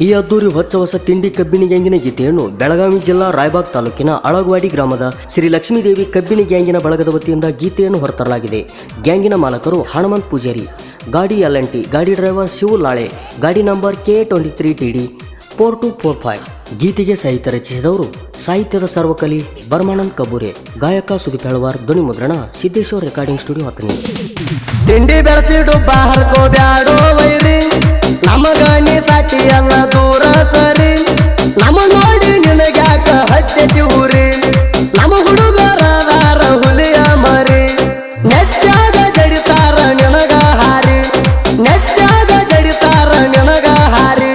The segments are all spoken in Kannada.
ಈ ಅದ್ದೂರಿ ಹೊಚ್ಚ ಹೊಸ ತಿಂಡಿ ಕಬ್ಬಿಣಿ ಗ್ಯಾಂಗಿನ ಗೀತೆಯನ್ನು ಬೆಳಗಾವಿ ಜಿಲ್ಲಾ ರಾಯಬಾಗ್ ತಾಲೂಕಿನ ಅಳಗವಾಡಿ ಗ್ರಾಮದ ಶ್ರೀ ಲಕ್ಷ್ಮೀದೇವಿ ಕಬ್ಬಿಣಿ ಗ್ಯಾಂಗಿನ ಬಳಗದ ವತಿಯಿಂದ ಗೀತೆಯನ್ನು ಹೊರತರಲಾಗಿದೆ. ಗ್ಯಾಂಗಿನ ಮಾಲಕರು ಹನುಮಂತ್ ಪೂಜಾರಿ, ಗಾಡಿ LNT, ಗಾಡಿ ಡ್ರೈವರ್ ಶಿವು ಲಾಳೆ, ಗಾಡಿ ನಂಬರ್ K23TD 4245. ಗೀತೆಗೆ ಸಾಹಿತ್ಯ ರಚಿಸಿದವರು ಸಾಹಿತ್ಯದ ಸರ್ವಕಲಿ ಬರ್ಮಾನಂದ್ ಕಬೂರೆ, ಗಾಯಕ ಸುದೀಪ್ ಹೆಳವಾರ್, ಧ್ವನಿ ಮುದ್ರಣ ಸಿದ್ದೇಶ್ವರ್ ರೆಕಾರ್ಡಿಂಗ್ ಸ್ಟುಡಿಯೋ ಹತ್ತನಿ. ತಿಂಡಿ ಬೆಳಸಿಡು ಬಾರ್ಕೋ ಬ್ಯಾಡೋ ವೈರಿ, ನಮಗ ನೀ ಸಾಟಿ ಎಲ್ಲ ದೂರ ಸರಿ, ನಮ ನೋಡಿ ನಿನಗ್ಯಾಕ ಹತ್ತಿ ಊರಿ, ನಮ್ಮ ಹುಡುಗರದಾರ ಹುಲಿಯ ಮರಿ, ನೆತ್ಯಾಗ ಜಡಿತಾರ ನಿನಗ ಹಾರಿ, ನೆತ್ಯಾಗ ಜಡಿತಾರ ನಿನಗ ಹಾರಿ.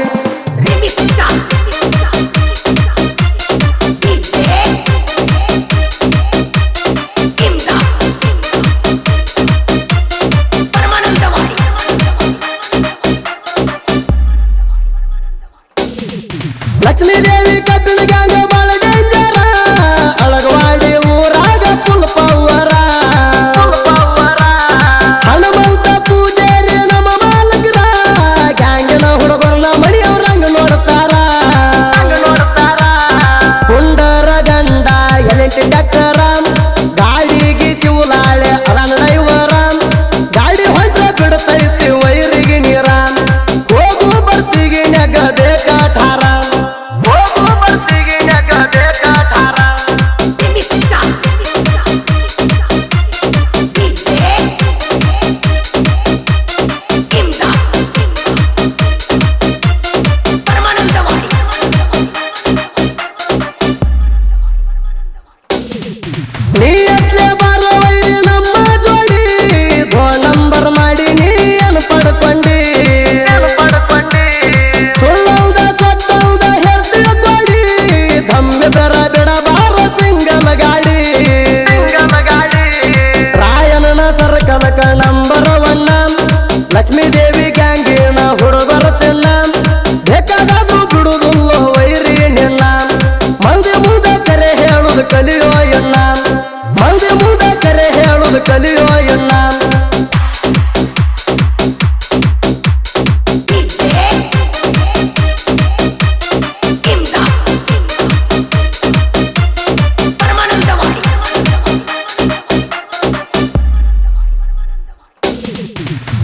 ಲಕ್ಷ್ಮೀದೇವಿ ಕಬ್ಬಿಣ ಗ್ಯಾಂಗ ಬಾಳ ಡೇಂಜರ, ಅಳಗವಾಡಿ ಊರಾಗ ಫುಲ್ ಪವರ, ಹನುಮಂತ ಪೂಜಾರಿ ನಮ್ಮ ಮಾಲಕರ, ಗ್ಯಾಂಗಿನ ಹುಡುಗರನ್ನ ಮಣಿಯವ್ರಂಗ ನೋಡ್ತಾರ, ಕುಂಡರ ಗಂಡ LNT ಡಾಕ್ಟರ, ಗಾಡಿಗೆ ಶಿವಲಾಳೆ ಅರಣ ಡ್ರೈವರ, ಗಾಡಿ ಹೊಂಟ ಬಿಡ್ತೈತಿ ವೈರಿಗೆ ನೀರ, ಹೋಗು ಬರ್ತಿಗೆ ನೆಗ ಬೇಕಾಠಾರ, ನೀ ಎತ್ಲೆ ಬಾರೋ ವೈರಿ ನಮ್ಮ ಜೋಡಿ, ಧೋ ನಂಬರ್ ಮಾಡಿ ನೀ ಏನು ಪಡ್ಕೊಂಡಿ, ಸುಳ್ಳಲ್ದ ಸೊಟ್ಟಲ್ದ ಹೇಳ್ತೀಯ ಕೊಡಿ, ಧಮ್ಮಿದರ ಬಿಡಬಾರ ಸಿಂಗಲ್ ಗಾಡಿ, ರಾಯಣ್ಣನ ಸರ್ಕಲಕ ನಂಬರ್ 1, ಲಕ್ಷ್ಮೀದೇವಿ ಗ್ಯಾಂಗಿನ ಹುಡುಗರ ಚಿನ್ನ, ಬೇಕಾದಾದ್ರು ಬಿಡುದಿಲ್ಲ ವೈರಿ ನಿನ್ನ, ಮಂದಿ ಮುಂದೆ ಕರೆ ಹೇಳುದು ಕಲಿಯೋ ಎನ್ನ, ಮಂದಿ ಮುಂದೆ ಕರೆ ಹೇಳುದು ಕಲಿಯೋ ಎನ್ನ.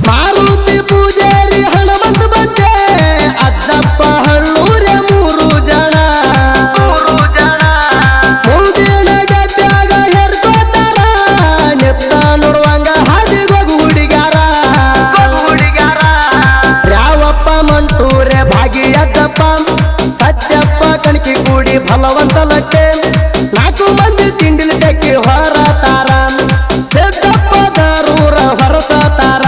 ಮಾರುತಿ ಪೂಜಾರಿ ಹನುಮಂತ ಬಂದೆ, ಅಜ್ಜಪ್ಪ ಹಳ್ಳೂರೆ ಮೂರು ಜನ, ಮುಂದಿನ ಗದ್ಯಾಗ ಹೆರ್ಕೋತಾರ, ನೆತ್ತ ನೋಡುವಂಗ ಹಾದಿಗೋಗು ಹುಡುಗ್ಯಾರ, ರಾವಪ್ಪ ಮಂಟೂರೆ ಭಾಗಿಯಜ್ಜಪ್ಪ, ಸತ್ಯಪ್ಪ ಕಣಕಿ ಕೂಡಿ ಫಲವಂತ ಲಟ್ಟೆ, 4 ಮಂದಿ ತಿಂಡಿಲಿ ಟೆಕ್ಕಿ ಹೊರತಾರ, ಸಿದ್ದಪ್ಪ ದರೂರ ಹೊರಸತಾರ,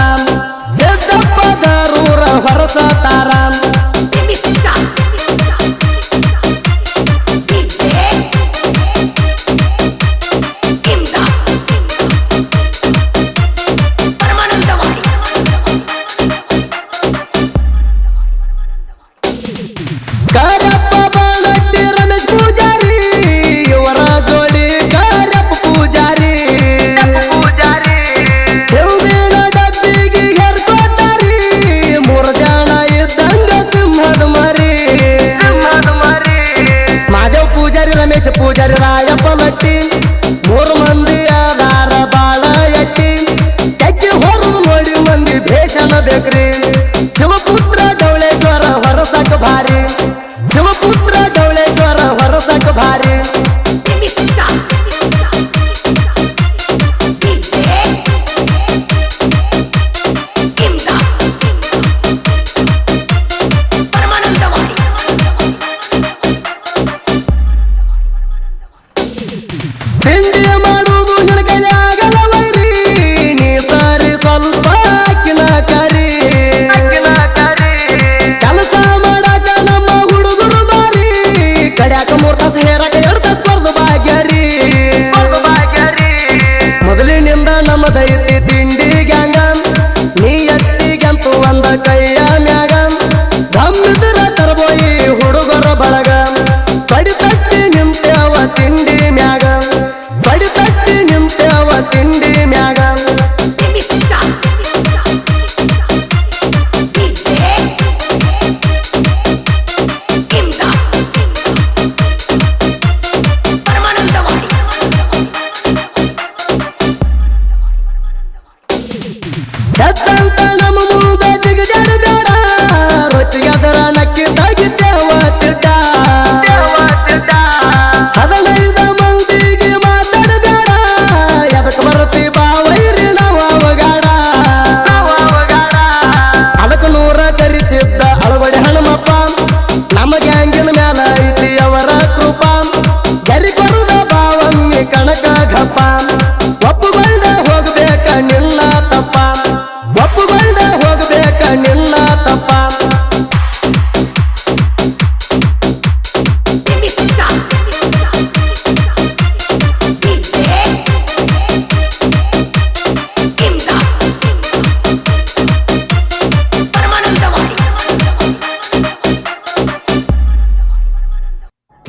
ಸಿದ್ದಪ್ಪ ದರೂರ ಹೊರಸತಾರ. ಕರಪ್ಪ ಬಾಳಟ್ಟಿ ರಮೇಶ್ ಪೂಜಾರಿ, ಇವರ ಜೋಡಿ ಕರಪ್ಪ ಪೂಜಾರಿ, ಹಿಂದಿನ ಡಬ್ಬಿಗೆ ಹೆರ್ಕೋತಾರಿ, 3 ಜನ ಇದ್ದಂಗ ಸಿಂಹದ ಮರಿ, ಮಾದೇವ್ ಪೂಜಾರಿ, ರಮೇಶ್ ಪೂಜಾರಿ, ರಾಯಪ್ಪ ಲಟ್ಟಿ, 3 ಮಂದಿ ಆಧಾರ ಬಾಳ ಎಟ್ಟಿ, ತೆಕ್ಕಿ ಹೊರದು ನೋಡಿ ಮಂದಿ ಭೇಷಣ ಬೇಕ್ರಿ, ಶಿವಪುತ್ರ ಡೌಳೇಶ್ವರ ಹೊರಸಕ ಭಾರಿ, ಶಿವಪುತ್ರ ಡೌಳೇಶ್ವರ ಹೊರಸಕ ಭಾರಿ. ತಿಂಡಿ ಮಾಡುವುದು ನಿನಗೈಯಾಗಲ್ಲ ವೈರಿ, ನೀ ಸರಿ ಸ್ವಲ್ಪ ಅಕ್ಕಿನ ಕರಿ, ಕೆಲಸ ಮಾಡಕ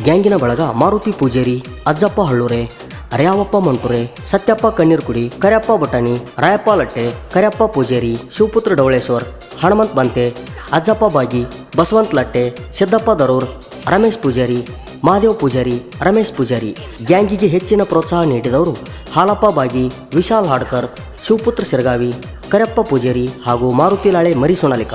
ಗ್ಯಾಂಗಿನ ಬಳಗ ಮಾರುತಿ ಪೂಜೇರಿ, ಅಜ್ಜಪ್ಪ ಹಳ್ಳೂರೆ, ಅರ್ಯಾವಪ್ಪ ಮಂಟುರೆ, ಸತ್ಯಪ್ಪ ಕಣ್ಣೀರ್ಕುಡಿ, ಕರ್ಯಪ್ಪ ಬಟಾಣಿ, ರಾಯಪ್ಪ ಲಟ್ಟೆ, ಕರ್ಯಪ್ಪ ಪೂಜೇರಿ, ಶಿವಪುತ್ರ ಡವಳೇಶ್ವರ್, ಹನುಮಂತ್ ಬಂತೆ, ಅಜ್ಜಪ್ಪ ಬಾಗಿ, ಬಸವಂತ್ ಲಟ್ಟೆ, ಸಿದ್ದಪ್ಪ ದರೂರ್, ರಮೇಶ್ ಪೂಜಾರಿ, ಮಹಾದೇವ್ ಪೂಜಾರಿ, ರಮೇಶ್ ಪೂಜಾರಿ. ಗ್ಯಾಂಗಿಗೆ ಹೆಚ್ಚಿನ ಪ್ರೋತ್ಸಾಹ ನೀಡಿದವರು ಹಾಲಪ್ಪ ಬಾಗಿ, ವಿಶಾಲ್ ಹಾಡ್ಕರ್, ಶಿವಪುತ್ರ ಸಿರಗಾವಿ, ಕರ್ಯಪ್ಪ ಪೂಜಾರಿ ಹಾಗೂ ಮಾರುತಿ ಲಾಳೆ ಮರಿ ಸೋನಾಲಿಕ.